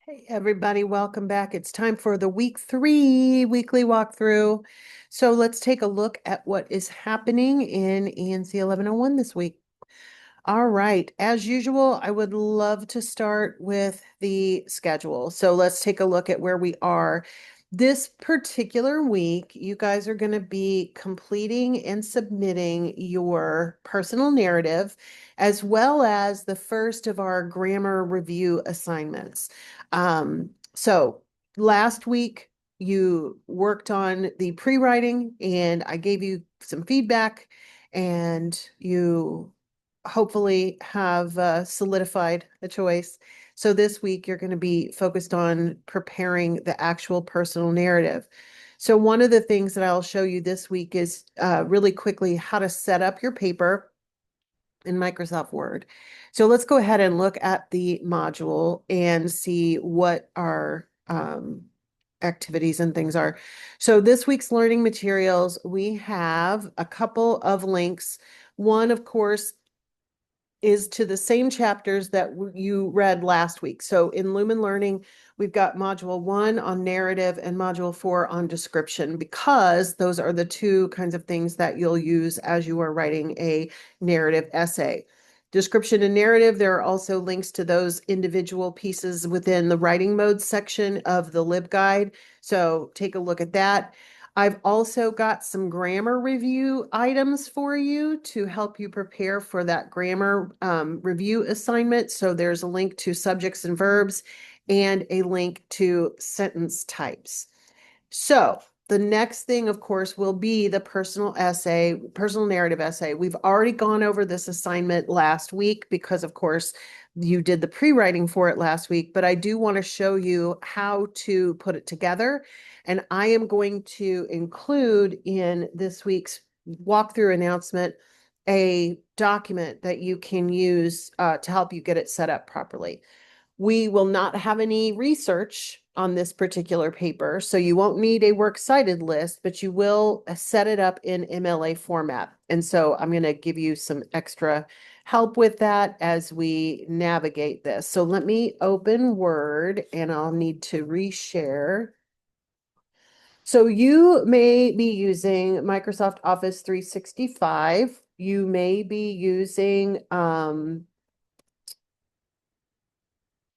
Hey, everybody, welcome back. It's time for the week 3 weekly walkthrough. So let's take a look at what is happening in ENC 1101 this week. All right, as usual, I would love to start with the schedule. So let's take a look at where we are. This particular week, you guys are going to be completing and submitting your personal narrative, as well as the first of our grammar review assignments. So last week, you worked on the pre-writing, and I gave you some feedback, and you hopefully have solidified a choice. So this week you're going to be focused on preparing the actual personal narrative. So one of the things that I'll show you this week is really quickly how to set up your paper in Microsoft Word. So let's go ahead and look at the module and see what our activities and things are. So this week's learning materials, we have a couple of links. One, of course, is to the same chapters that you read last week. So in Lumen Learning, we've got module 1 on narrative and module 4 on description, because those are the two kinds of things that you'll use as you are writing a narrative essay. Description and narrative, there are also links to those individual pieces within the writing mode section of the LibGuide. So take a look at that. I've also got some grammar review items for you to help you prepare for that grammar review assignment. So there's a link to subjects and verbs and a link to sentence types. So the next thing, of course, will be the personal narrative essay. We've already gone over this assignment last week because, of course, you did the pre-writing for it last week, but I do want to show you how to put it together. And I am going to include in this week's walkthrough announcement a document that you can use to help you get it set up properly. We will not have any research on this particular paper, so you won't need a works cited list, but you will set it up in MLA format. And so I'm going to give you some extra help with that as we navigate this. So let me open Word, and I'll need to reshare. So you may be using Microsoft Office 365. You may be using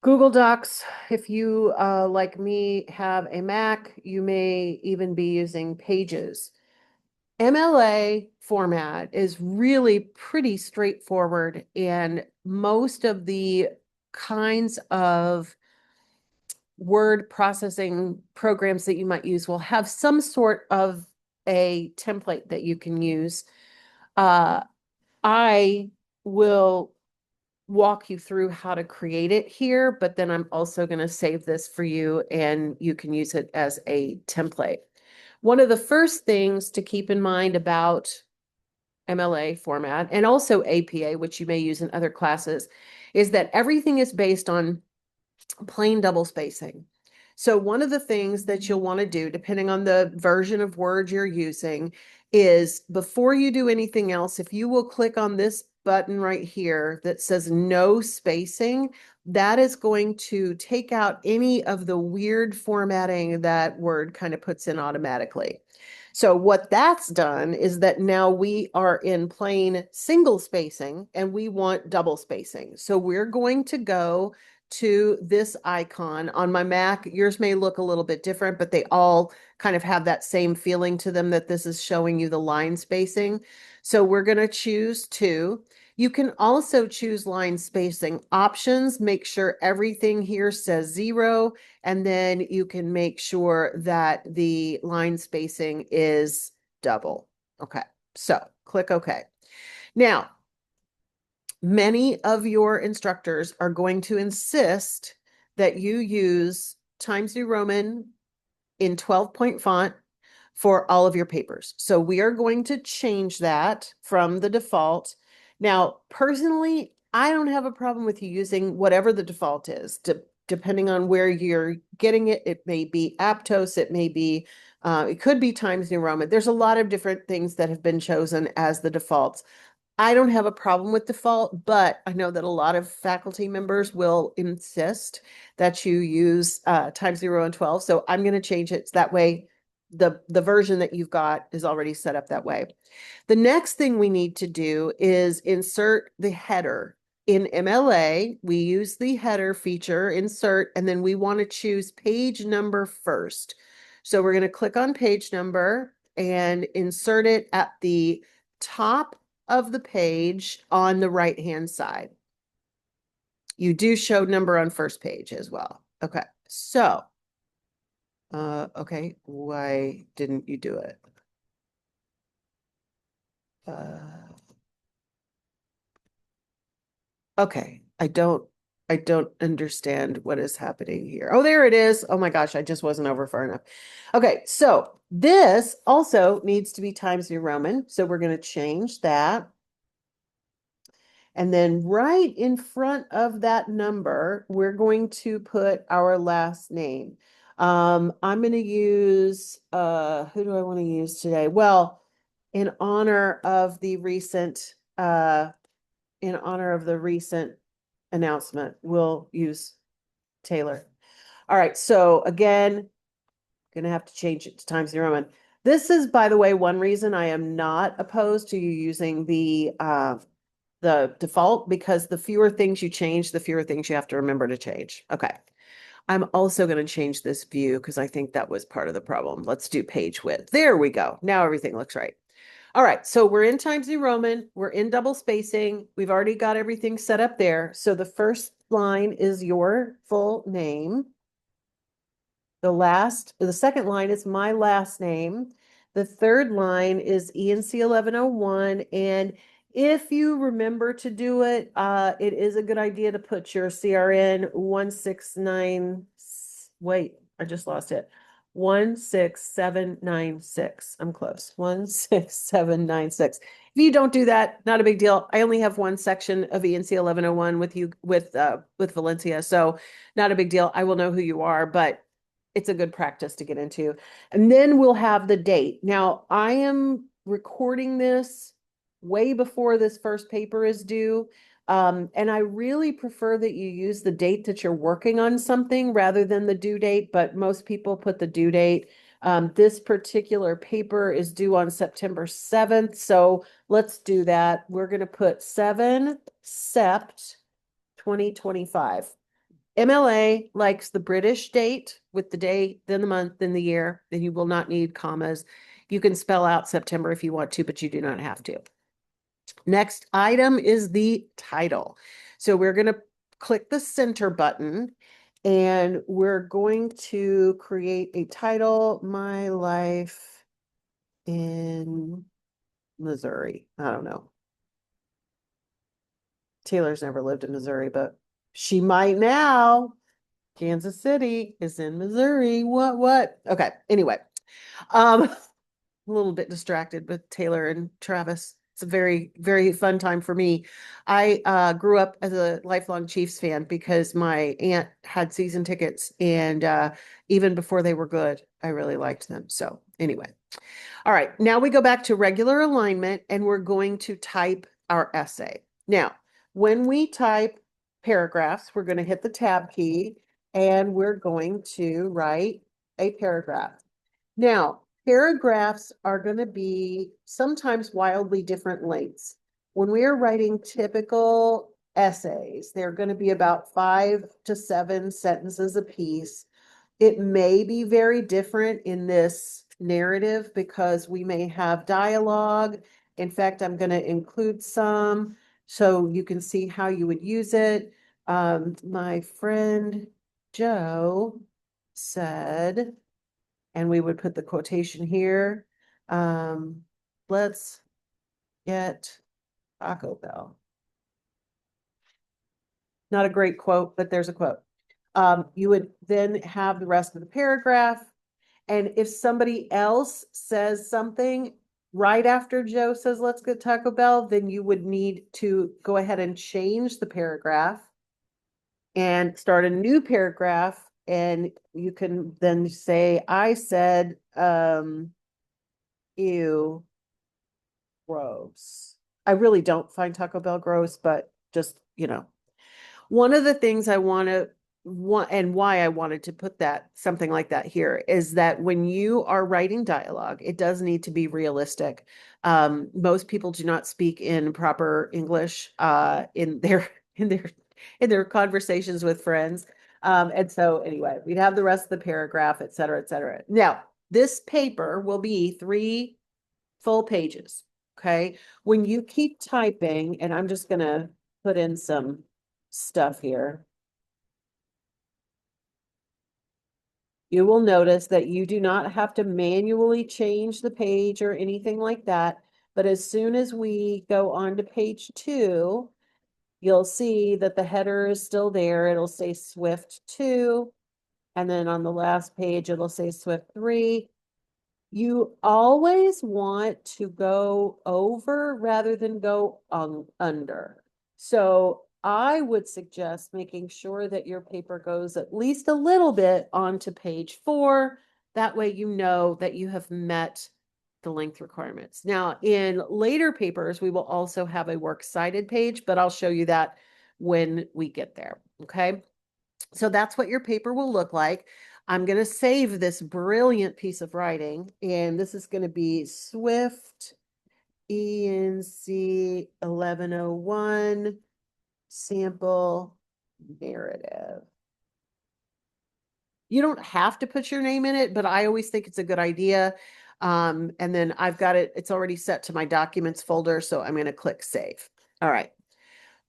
Google Docs. If you, like me, have a Mac, you may even be using Pages. MLA format is really pretty straightforward, and most of the kinds of word processing programs that you might use will have some sort of a template that you can use. I will walk you through how to create it here, but then I'm also going to save this for you and you can use it as a template. One of the first things to keep in mind about MLA format and also APA, which you may use in other classes, is that everything is based on plain double spacing. So one of the things that you'll want to do, depending on the version of Word you're using, is before you do anything else, if you will click on this button right here that says no spacing, that is going to take out any of the weird formatting that Word kind of puts in automatically. So what that's done is that now we are in plain single spacing and we want double spacing. So we're going to go to this icon on my Mac. Yours may look a little bit different, but they all kind of have that same feeling to them that this is showing you the line spacing. So we're going to choose 2. You can also choose line spacing options. Make sure everything here says 0, and then you can make sure that the line spacing is double. Okay, so click OK. Now, many of your instructors are going to insist that you use Times New Roman in 12-point font for all of your papers. So we are going to change that from the default. Now, personally, I don't have a problem with you using whatever the default is, depending on where you're getting it. It may be Aptos, it could be Times New Roman. There's a lot of different things that have been chosen as the defaults. I don't have a problem with default, but I know that a lot of faculty members will insist that you use times 0 and 12. So I'm going to change it that way. The version that you've got is already set up that way. The next thing we need to do is insert the header. In MLA, we use the header feature, insert, and then we want to choose page number first. So we're going to click on page number and insert it at the top of the page on the right-hand side. You do show number on first page as well. Okay, so, okay, why didn't you do it? Okay, I don't understand what is happening here. Oh, there it is. Oh my gosh, I just wasn't over far enough. Okay, so this also needs to be Times New Roman. So we're going to change that. And then right in front of that number, we're going to put our last name. I'm going to use, who do I want to use today? Well, in honor of the recent, in honor of the recent announcement, we'll use Taylor. All right, so again, gonna have to change it to Times New Roman. This is, by the way, one reason I am not opposed to you using the default, because the fewer things you change, the fewer things you have to remember to change. Okay. I'm also going to change this view because I think that was part of the problem. Let's do page width. There we go. Now everything looks right. All right, so we're in Times New Roman. We're in double spacing. We've already got everything set up there. So the first line is your full name. The second line is my last name. The third line is ENC 1101. And if you remember to do it, it is a good idea to put your CRN 169. Wait, I just lost it. 16796. I'm close. 16796. If you don't do that, not a big deal. I only have one section of ENC 1101 with you with Valencia, so not a big deal. I will know who you are, but it's a good practice to get into. And then we'll have the date. Now, I am recording this way before this first paper is due. And I really prefer that you use the date that you're working on something rather than the due date, but most people put the due date. This particular paper is due on September 7th, so let's do that. We're going to put 7 Sept 2025. MLA likes the British date with the day, then the month, then the year. Then you will not need commas. You can spell out September if you want to, but you do not have to. Next item is the title. So we're going to click the center button and we're going to create a title, My Life in Missouri. I don't know. Taylor's never lived in Missouri, but she might now. Kansas City is in Missouri. What? Okay. Anyway, a little bit distracted with Taylor and Travis. It's a very, very fun time for me. I grew up as a lifelong Chiefs fan because my aunt had season tickets, and even before they were good, I really liked them. So anyway, all right, now we go back to regular alignment and we're going to type our essay. Now, when we type paragraphs, we're going to hit the tab key and we're going to write a paragraph. Now, paragraphs are going to be sometimes wildly different lengths. When we are writing typical essays, they're going to be about 5 to 7 sentences apiece. It may be very different in this narrative because we may have dialogue. In fact, I'm going to include some so you can see how you would use it. My friend Joe said, and we would put the quotation here, let's get Taco Bell. Not a great quote, but there's a quote. You would then have the rest of the paragraph. And if somebody else says something right after Joe says, let's get Taco Bell, then you would need to go ahead and change the paragraph and start a new paragraph. And you can then say, I said, ew, gross. I really don't find Taco Bell gross, but just, one of the things I want and why I wanted to put that something like that here is that when you are writing dialogue, it does need to be realistic. Most people do not speak in proper English in their in their in their conversations with friends. And so anyway, we'd have the rest of the paragraph, et cetera, et cetera. Now, this paper will be 3 full pages. Okay. When you keep typing, and I'm just gonna put in some stuff here, you will notice that you do not have to manually change the page or anything like that. But as soon as we go on to page 2, you'll see that the header is still there. It'll say Swift 2. And then on the last page, it'll say Swift 3. You always want to go over rather than go under. So I would suggest making sure that your paper goes at least a little bit onto page 4. That way you know that you have met the length requirements. Now, in later papers, we will also have a works cited page, but I'll show you that when we get there. Okay. So that's what your paper will look like. I'm going to save this brilliant piece of writing, and this is going to be Swift ENC 1101 sample narrative. You don't have to put your name in it, but I always think it's a good idea. And then I've got it, it's already set to my documents folder, so I'm going to click save. All right.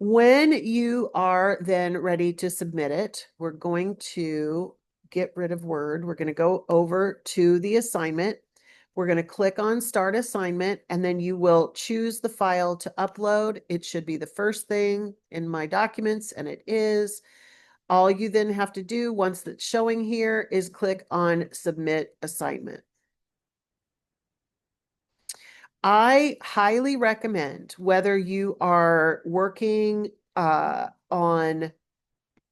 When you are then ready to submit it, we're going to get rid of Word. We're going to go over to the assignment. We're going to click on Start Assignment, and then you will choose the file to upload. It should be the first thing in my documents, and it is. All you then have to do once it's showing here is click on Submit Assignment. I highly recommend, whether you are working on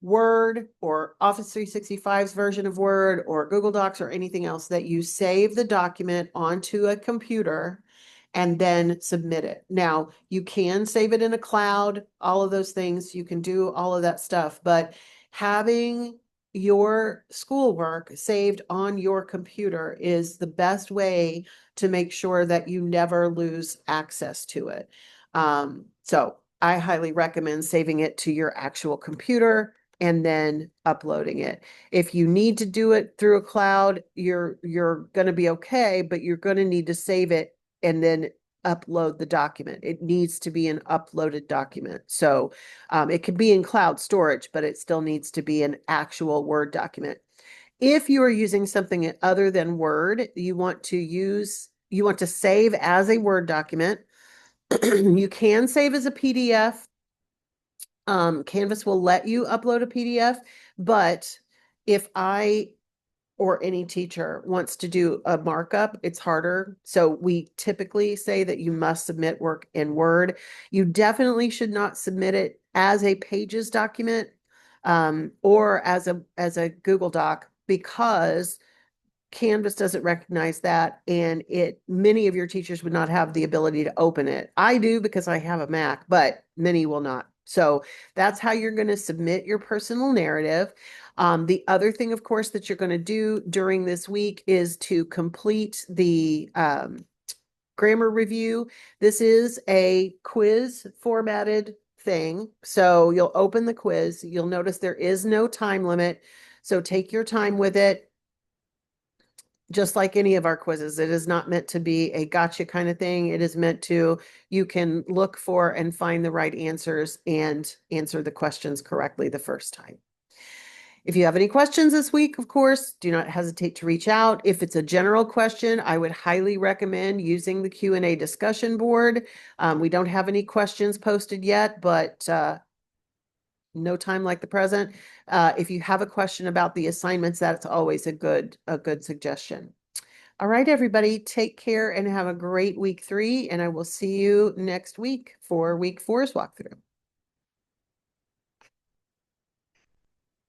Word or Office 365's version of Word or Google Docs or anything else, that you save the document onto a computer and then submit it. Now, you can save it in a cloud, all of those things. You can do all of that stuff, but having your schoolwork saved on your computer is the best way to make sure that you never lose access to it. So I highly recommend saving it to your actual computer and then uploading it. If you need to do it through a cloud, you're going to be okay, but you're going to need to save it and then upload the document. It needs to be an uploaded document. So it could be in cloud storage, but it still needs to be an actual Word document. If you are using something other than Word, you want to save as a Word document. You can save as a PDF. Canvas will let you upload a PDF, but if I or any teacher wants to do a markup, it's harder. So we typically say that you must submit work in Word. You definitely should not submit it as a Pages document or as a Google Doc, because Canvas doesn't recognize that, and many of your teachers would not have the ability to open it. I do because I have a Mac, but many will not. So that's how you're going to submit your personal narrative. The other thing, of course, that you're going to do during this week is to complete the grammar review. This is a quiz formatted thing. So you'll open the quiz. You'll notice there is no time limit. So take your time with it. Just like any of our quizzes, it is not meant to be a gotcha kind of thing. It is meant to, you can look for and find the right answers and answer the questions correctly the first time. If you have any questions this week, of course, do not hesitate to reach out. If it's a general question, I would highly recommend using the Q&A discussion board. We don't have any questions posted yet, but no time like the present. If you have a question about the assignments, that's always a good suggestion. All right, everybody, take care and have a great week 3, and I will see you next week for week 4's walkthrough.